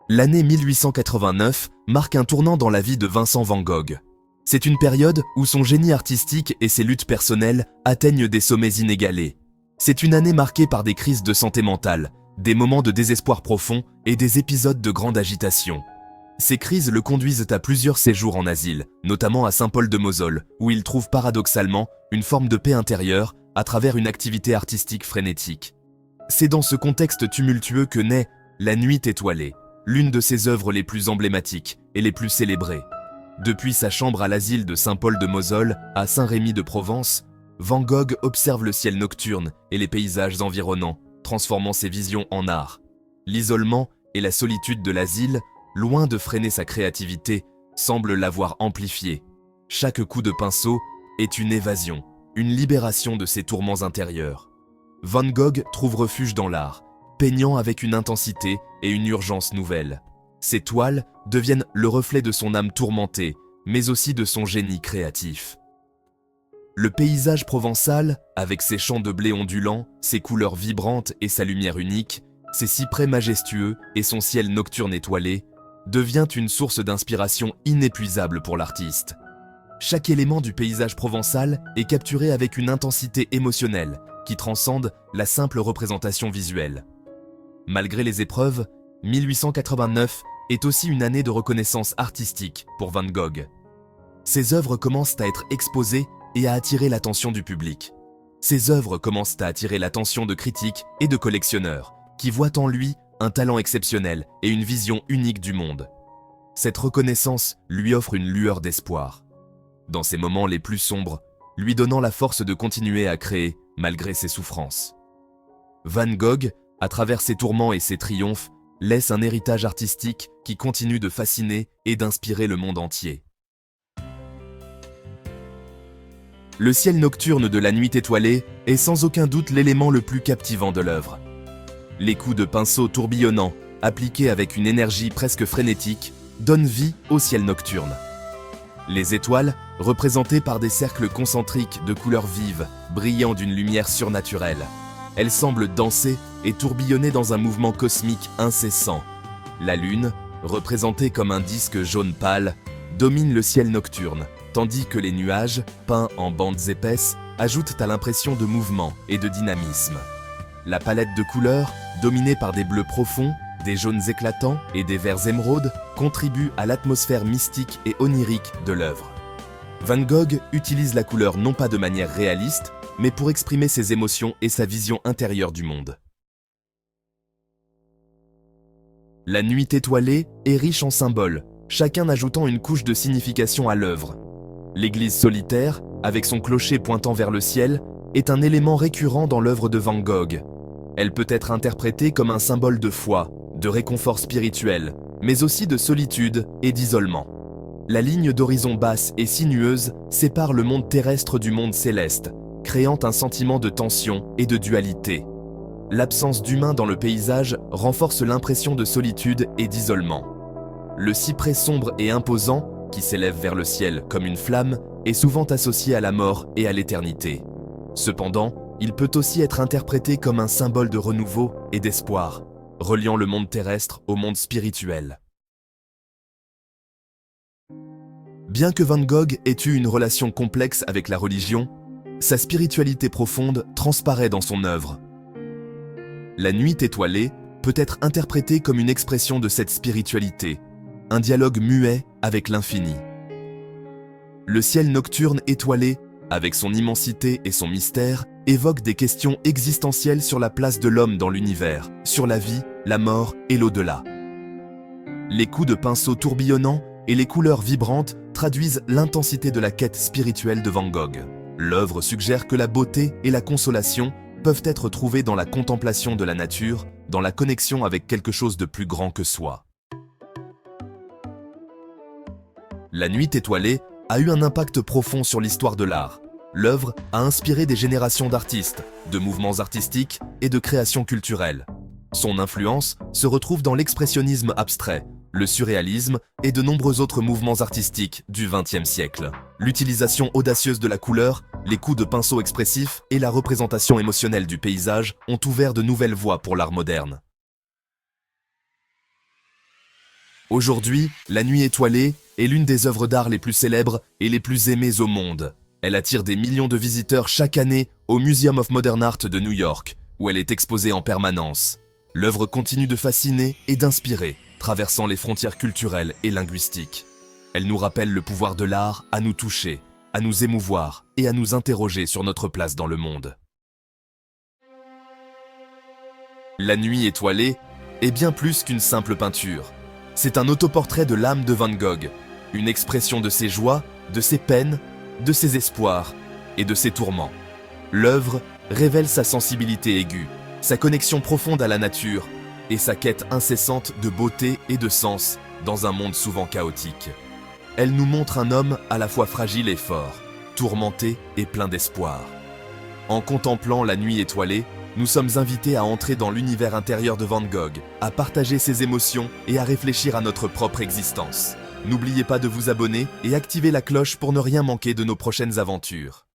L'année 1889 marque un tournant dans la vie de Vincent van Gogh. C'est une période où son génie artistique et ses luttes personnelles atteignent des sommets inégalés. C'est une année marquée par des crises de santé mentale, des moments de désespoir profond et des épisodes de grande agitation. Ces crises le conduisent à plusieurs séjours en asile, notamment à Saint-Paul-de-Moselle, où il trouve paradoxalement une forme de paix intérieure à travers une activité artistique frénétique. C'est dans ce contexte tumultueux que naît La Nuit étoilée, l'une de ses œuvres les plus emblématiques et les plus célébrées. Depuis sa chambre à l'asile de Saint-Paul-de-Moselle à Saint-Rémy-de-Provence, Van Gogh observe le ciel nocturne et les paysages environnants, transformant ses visions en art. L'isolement et la solitude de l'asile, loin de freiner sa créativité, semblent l'avoir amplifié. Chaque coup de pinceau est une évasion, une libération de ses tourments intérieurs. Van Gogh trouve refuge dans l'art, peignant avec une intensité et une urgence nouvelles. Ses toiles deviennent le reflet de son âme tourmentée, mais aussi de son génie créatif. Le paysage provençal, avec ses champs de blé ondulants, ses couleurs vibrantes et sa lumière unique, ses cyprès majestueux et son ciel nocturne étoilé, devient une source d'inspiration inépuisable pour l'artiste. Chaque élément du paysage provençal est capturé avec une intensité émotionnelle qui transcende la simple représentation visuelle. Malgré les épreuves, 1889 est aussi une année de reconnaissance artistique pour Van Gogh. Ses œuvres commencent à être exposées et à attirer l'attention du public. Ses œuvres commencent à attirer l'attention de critiques et de collectionneurs, qui voient en lui un talent exceptionnel et une vision unique du monde. Cette reconnaissance lui offre une lueur d'espoir. Dans ses moments les plus sombres, lui donnant la force de continuer à créer malgré ses souffrances. Van Gogh, à travers ses tourments et ses triomphes, laisse un héritage artistique qui continue de fasciner et d'inspirer le monde entier. Le ciel nocturne de La Nuit étoilée est sans aucun doute l'élément le plus captivant de l'œuvre. Les coups de pinceau tourbillonnants, appliqués avec une énergie presque frénétique, donnent vie au ciel nocturne. Les étoiles, représentées par des cercles concentriques de couleurs vives, brillant d'une lumière surnaturelle. Elles semblent danser et tourbillonner dans un mouvement cosmique incessant. La lune, représentée comme un disque jaune pâle, domine le ciel nocturne, tandis que les nuages, peints en bandes épaisses, ajoutent à l'impression de mouvement et de dynamisme. La palette de couleurs, dominée par des bleus profonds, des jaunes éclatants et des verts émeraudes, contribue à l'atmosphère mystique et onirique de l'œuvre. Van Gogh utilise la couleur non pas de manière réaliste, mais pour exprimer ses émotions et sa vision intérieure du monde. La Nuit étoilée est riche en symboles, chacun ajoutant une couche de signification à l'œuvre. L'église solitaire, avec son clocher pointant vers le ciel, est un élément récurrent dans l'œuvre de Van Gogh. Elle peut être interprétée comme un symbole de foi, de réconfort spirituel, mais aussi de solitude et d'isolement. La ligne d'horizon basse et sinueuse sépare le monde terrestre du monde céleste, créant un sentiment de tension et de dualité. L'absence d'humain dans le paysage renforce l'impression de solitude et d'isolement. Le cyprès sombre et imposant, qui s'élève vers le ciel comme une flamme, est souvent associé à la mort et à l'éternité. Cependant, il peut aussi être interprété comme un symbole de renouveau et d'espoir, reliant le monde terrestre au monde spirituel. Bien que Van Gogh ait eu une relation complexe avec la religion, sa spiritualité profonde transparaît dans son œuvre. La Nuit étoilée peut être interprétée comme une expression de cette spiritualité, un dialogue muet avec l'infini. Le ciel nocturne étoilé, avec son immensité et son mystère, évoque des questions existentielles sur la place de l'homme dans l'univers, sur la vie, la mort et l'au-delà. Les coups de pinceau tourbillonnants et les couleurs vibrantes traduisent l'intensité de la quête spirituelle de Van Gogh. L'œuvre suggère que la beauté et la consolation peuvent être trouvées dans la contemplation de la nature, dans la connexion avec quelque chose de plus grand que soi. La Nuit étoilée a eu un impact profond sur l'histoire de l'art. L'œuvre a inspiré des générations d'artistes, de mouvements artistiques et de créations culturelles. Son influence se retrouve dans l'expressionnisme abstrait, le surréalisme et de nombreux autres mouvements artistiques du XXe siècle. L'utilisation audacieuse de la couleur, les coups de pinceau expressifs et la représentation émotionnelle du paysage ont ouvert de nouvelles voies pour l'art moderne. Aujourd'hui, La Nuit étoilée est l'une des œuvres d'art les plus célèbres et les plus aimées au monde. Elle attire des millions de visiteurs chaque année au Museum of Modern Art de New York, où elle est exposée en permanence. L'œuvre continue de fasciner et d'inspirer, traversant les frontières culturelles et linguistiques. Elle nous rappelle le pouvoir de l'art à nous toucher, à nous émouvoir et à nous interroger sur notre place dans le monde. La Nuit étoilée est bien plus qu'une simple peinture. C'est un autoportrait de l'âme de Van Gogh, une expression de ses joies, de ses peines, de ses espoirs et de ses tourments. L'œuvre révèle sa sensibilité aiguë, sa connexion profonde à la nature et sa quête incessante de beauté et de sens dans un monde souvent chaotique. Elle nous montre un homme à la fois fragile et fort, tourmenté et plein d'espoir. En contemplant La Nuit étoilée, nous sommes invités à entrer dans l'univers intérieur de Van Gogh, à partager ses émotions et à réfléchir à notre propre existence. N'oubliez pas de vous abonner et activer la cloche pour ne rien manquer de nos prochaines aventures.